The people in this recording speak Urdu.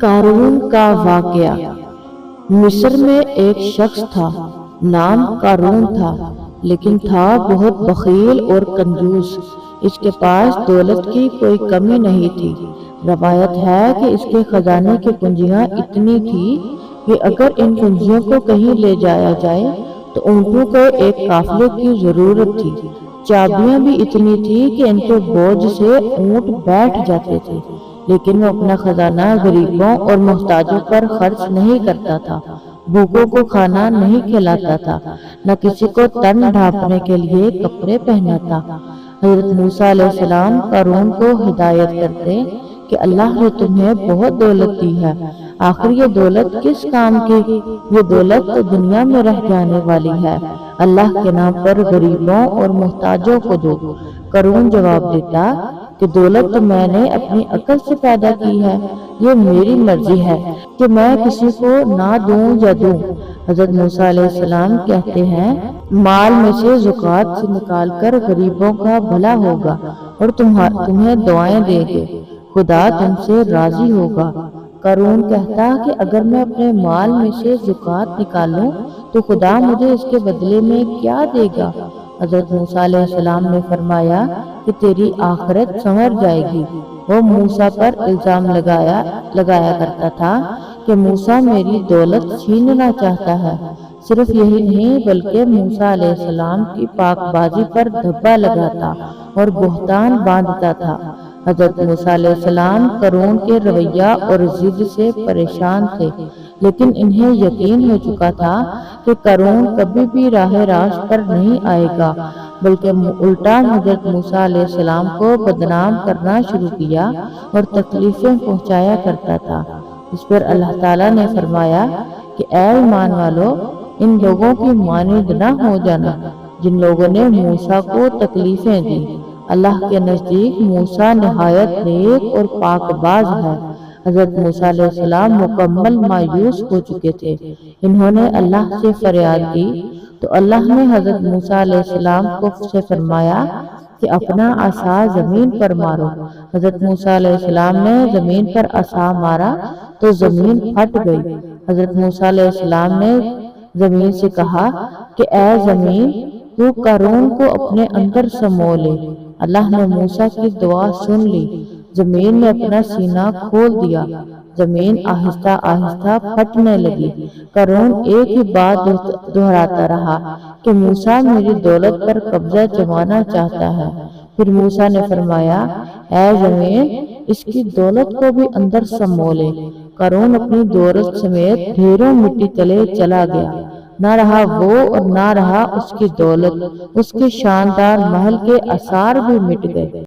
قارون کا واقعہ۔ مصر میں ایک شخص تھا، نام قارون تھا، لیکن تھا بہت بخیل اور کنجوس۔ اس کے پاس دولت کی کوئی کمی نہیں تھی۔ روایت ہے کہ اس کے خزانے کی کنجیاں اتنی تھی کہ اگر ان کنجیوں کو کہیں لے جایا جائے تو اونٹوں کو ایک قافلے کی ضرورت تھی۔ چابیاں بھی اتنی تھی کہ ان کے بوجھ سے اونٹ بیٹھ جاتے تھے، لیکن وہ اپنا خزانہ غریبوں اور محتاجوں پر خرچ نہیں کرتا تھا، بھوکوں کو کھانا نہیں کھلاتا تھا، نہ کسی کو تن ڈھانپنے کے لیے کپڑے پہناتا۔ حضرت موسیٰ علیہ السلام قارون کو ہدایت کرتے کہ اللہ نے تمہیں بہت دولت دی ہے، آخر یہ دولت کس کام کی؟ یہ دولت تو دنیا میں رہ جانے والی ہے، اللہ کے نام پر غریبوں اور محتاجوں کو دو۔ قارون جواب دیتا کہ دولت تو میں نے اپنی عقل سے پیدا کی ہے، یہ میری مرضی ہے کہ میں کسی کو نہ دوں یا دوں۔ حضرت موسیٰ علیہ السلام کہتے ہیں، مال میں سے زکوٰۃ سے نکال کر غریبوں کا بھلا ہوگا اور تمہیں دعائیں دے گے، خدا تم سے راضی ہوگا۔ قارون کہتا کہ اگر میں اپنے مال میں سے زکوٰۃ نکالوں تو خدا مجھے اس کے بدلے میں کیا دے گا؟ حضرت موسیٰ علیہ السلام نے فرمایا کہ تیری آخرت سنور جائے گی۔ وہ موسیٰ پر الزام لگایا کرتا تھا کہ موسیٰ میری دولت چھیننا چاہتا ہے۔ صرف یہی نہیں بلکہ موسیٰ علیہ السلام کی پاک بازی پر دھبا لگاتا اور بہتان باندھتا تھا۔ حضرت موسیٰ علیہ السلام قارون کے رویہ اور ضد سے پریشان تھے، لیکن انہیں یقین ہو چکا تھا کہ قارون کبھی بھی راہ راست پر نہیں آئے گا، بلکہ الٹا حضرت موسیٰ علیہ السلام کو بدنام کرنا شروع کیا اور تکلیفیں پہنچایا کرتا تھا۔ اس پر اللہ تعالیٰ نے فرمایا کہ اے ایمان والو، ان لوگوں کی مانند نہ ہو جانا جن لوگوں نے موسیٰ کو تکلیفیں دی۔ اللہ کے نزدیک موسیٰ نہایت نیک اور پاک باز ہے۔ حضرت موسیٰ علیہ السلام مکمل مایوس ہو چکے تھے۔ انہوں نے اللہ سے فریاد کی تو اللہ نے حضرت موسیٰ علیہ السلام سے فرمایا کہ اپنا عصا زمین پر مارو۔ حضرت موسیٰ علیہ السلام نے زمین پر عصا مارا تو زمین پھٹ گئی۔ حضرت موسیٰ علیہ السلام نے زمین سے کہا کہ اے زمین، تو قارون کو اپنے اندر سمو لے۔ اللہ نے موسیٰ کی دعا سن لی، زمین نے اپنا سینہ کھول دیا، زمین آہستہ آہستہ پھٹنے لگی۔ قارون ایک ہی بات دہراتا رہا کہ موسیٰ میری دولت پر قبضہ جمانا چاہتا ہے۔ پھر موسیٰ نے فرمایا، اے زمین، اس کی دولت کو بھی اندر سمو لے۔ قارون اپنی دولت سمیت ڈھیروں مٹی تلے چلا گیا، نہ رہا وہ اور نہ رہا اس کی دولت، اس کے شاندار محل کے آثار بھی مٹ گئے۔